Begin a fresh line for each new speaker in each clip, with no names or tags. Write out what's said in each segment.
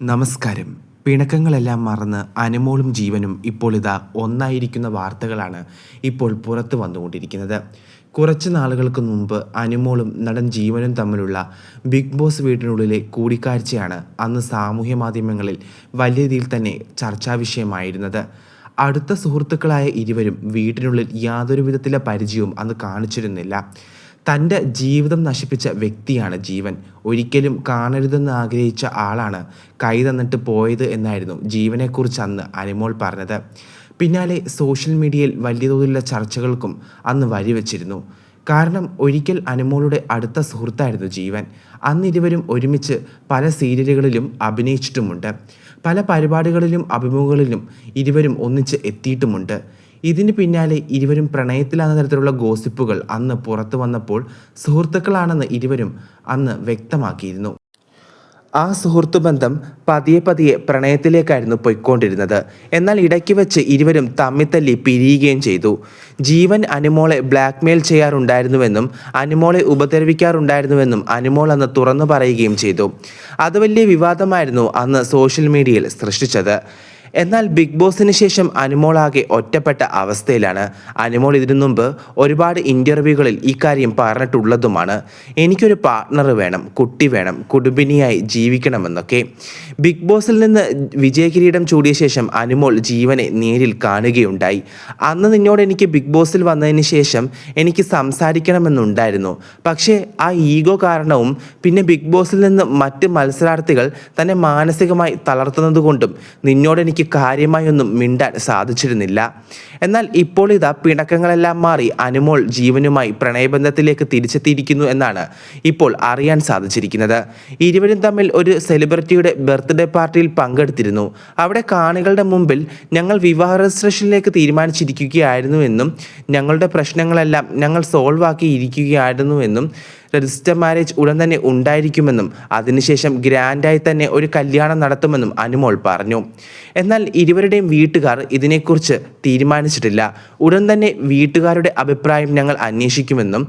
നമസ്കാരം. പിണക്കങ്ങളെല്ലാം മറന്ന് അനുമോളും ജീവനും ഇപ്പോൾ ഇതാ ഒന്നായിരിക്കുന്ന വാർത്തകളാണ് ഇപ്പോൾ പുറത്തു വന്നുകൊണ്ടിരിക്കുന്നത്. കുറച്ച് നാളുകൾക്ക് മുമ്പ് അനുമോളും നടൻ ജീവനും തമ്മിലുള്ള ബിഗ് ബോസ് വീട്ടിനുള്ളിലെ കൂടിക്കാഴ്ചയാണ് അന്ന് സാമൂഹ്യ മാധ്യമങ്ങളിൽ വലിയ രീതിയിൽ തന്നെ ചർച്ചാ വിഷയമായിരുന്നത്. അടുത്ത സുഹൃത്തുക്കളായ ഇരുവരും വീട്ടിനുള്ളിൽ യാതൊരു വിധത്തിലെ പരിചയവും അന്ന് കാണിച്ചിരുന്നില്ല. തൻ്റെ ജീവിതം നശിപ്പിച്ച വ്യക്തിയാണ് ജീവൻ. ഒരിക്കലും കാണരുതെന്ന് ആഗ്രഹിച്ച ആളാണ് കൈ തന്നിട്ട് പോയത് എന്നായിരുന്നു ജീവനെക്കുറിച്ച് അന്ന് അനുമോൾ പറഞ്ഞത്. പിന്നാലെ സോഷ്യൽ മീഡിയയിൽ വലിയ തോതിലുള്ള ചർച്ചകൾക്കും അന്ന് വഴിവെച്ചിരുന്നു. കാരണം ഒരിക്കൽ അനുമോളുടെ അടുത്ത സുഹൃത്തായിരുന്നു ജീവൻ. അന്ന് ഇരുവരും ഒരുമിച്ച് പല സീരിയലുകളിലും അഭിനയിച്ചിട്ടുമുണ്ട്. പല പരിപാടികളിലും അഭിമുഖങ്ങളിലും ഇരുവരും ഒന്നിച്ച് എത്തിയിട്ടുമുണ്ട്. ഇതിന് പിന്നാലെ ഇരുവരും പ്രണയത്തിലാകുന്ന തരത്തിലുള്ള ഗോസിപ്പുകൾ അന്ന് പുറത്തു വന്നപ്പോൾ സുഹൃത്തുക്കളാണെന്ന് ഇരുവരും അന്ന് വ്യക്തമാക്കിയിരുന്നു. ആ സുഹൃത്തു ബന്ധം പതിയെ പ്രണയത്തിലേക്കായിരുന്നു പോയിക്കൊണ്ടിരുന്നത്. എന്നാൽ ഇടയ്ക്ക് വെച്ച് ഇരുവരും തമ്മിത്തല്ലി പിരിയുകയും ചെയ്തു. ജീവൻ അനുമോളെ ബ്ലാക്ക്മെയിൽ ചെയ്യാറുണ്ടായിരുന്നുവെന്നും അനുമോളെ ഉപദ്രവിക്കാറുണ്ടായിരുന്നുവെന്നും അനുമോൾ അന്ന് തുറന്നു പറയുകയും ചെയ്തു. അത് വലിയ വിവാദമായിരുന്നു അന്ന് സോഷ്യൽ മീഡിയയിൽ സൃഷ്ടിച്ചത്. എന്നാൽ ബിഗ് ബോസിന് ശേഷം അനുമോളാകെ ഒറ്റപ്പെട്ട അവസ്ഥയിലാണ്. അനുമോൾ ഇതിനു മുമ്പ് ഒരുപാട് ഇൻ്റർവ്യൂകളിൽ ഇക്കാര്യം പറഞ്ഞിട്ടുള്ളതുമാണ്. എനിക്കൊരു പാർട്ട്ണർ വേണം, കുട്ടി വേണം, കുടുംബിനിയായി ജീവിക്കണമെന്നൊക്കെ. ബിഗ് ബോസിൽ നിന്ന് വിജയകിരീടം ചൂടിയ ശേഷം അനുമോൾ ജീവനെ നേരിൽ കാണുകയുണ്ടായി. അന്ന് നിന്നോട് എനിക്ക് ബിഗ് ബോസിൽ വന്നതിന് ശേഷം എനിക്ക് സംസാരിക്കണമെന്നുണ്ടായിരുന്നു. പക്ഷേ ആ ഈഗോ കാരണവും പിന്നെ ബിഗ് ബോസിൽ നിന്ന് മറ്റ് മത്സരാർത്ഥികൾ തന്നെ മാനസികമായി തളർത്തുന്നത് കൊണ്ടും നിന്നോട് എനിക്ക് കാര്യമായൊന്നും മിണ്ടാൻ സാധിച്ചിരുന്നില്ല. എന്നാൽ ഇപ്പോൾ ഇതാ പിണക്കങ്ങളെല്ലാം മാറി അനുമോൾ ജീവനുമായി പ്രണയബന്ധത്തിലേക്ക് തിരിച്ചെത്തിയിരിക്കുന്നു എന്നാണ് ഇപ്പോൾ അറിയാൻ സാധിച്ചിരിക്കുന്നത്. ഇരുവരും തമ്മിൽ ഒരു സെലിബ്രിറ്റിയുടെ ബർത്ത്ഡേ പാർട്ടിയിൽ പങ്കെടുത്തിരുന്നു. അവിടെ കാണികളുടെ മുമ്പിൽ ഞങ്ങൾ വിവാഹ രജിസ്ട്രേഷനിലേക്ക് തീരുമാനിച്ചിരിക്കുകയായിരുന്നുവെന്നും ഞങ്ങളുടെ പ്രശ്നങ്ങളെല്ലാം ഞങ്ങൾ സോൾവ് ആക്കിയിരിക്കുകയായിരുന്നുവെന്നും രജിസ്റ്റർ മാരേജ് ഉടൻ തന്നെ ഉണ്ടായിരിക്കുമെന്നും അതിനുശേഷം ഗ്രാൻഡായി തന്നെ ഒരു കല്യാണം നടത്തുമെന്നും അനുമോൾ പറഞ്ഞു. എന്നാൽ ഇരുവരുടെയും വീട്ടുകാർ ഇതിനെക്കുറിച്ച് തീരുമാനിച്ചിട്ടില്ല. ഉടൻ തന്നെ വീട്ടുകാരുടെ അഭിപ്രായം ഞങ്ങൾ അന്വേഷിക്കുമെന്നും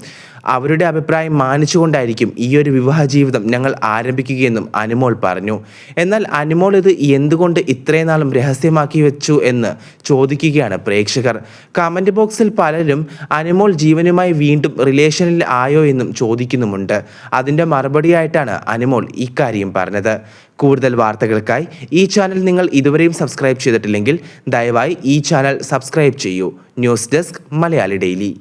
അവരുടെ അഭിപ്രായം മാനിച്ചുകൊണ്ടായിരിക്കും ഈ ഒരു വിവാഹ ജീവിതം ഞങ്ങൾ ആരംഭിക്കുകയെന്നും അനുമോൾ പറഞ്ഞു. എന്നാൽ അനുമോൾ ഇത് എന്തുകൊണ്ട് ഇത്രയും നാളും രഹസ്യമാക്കി വെച്ചു എന്ന് ചോദിക്കുകയാണ് പ്രേക്ഷകർ. കമൻറ്റ് ബോക്സിൽ പലരും അനുമോൾ ജീവനുമായി വീണ്ടും റിലേഷനിൽ ആയോ എന്നും ചോദിക്കുന്നുമുണ്ട്. അതിൻ്റെ മറുപടിയായിട്ടാണ് അനുമോൾ ഇക്കാര്യം പറഞ്ഞത്. കൂടുതൽ വാർത്തകൾക്കായി ഈ ചാനൽ നിങ്ങൾ ഇതുവരെയും സബ്സ്ക്രൈബ് ചെയ്തിട്ടില്ലെങ്കിൽ ദയവായി ഈ ചാനൽ സബ്സ്ക്രൈബ് ചെയ്യൂ. News desk Malayali daily.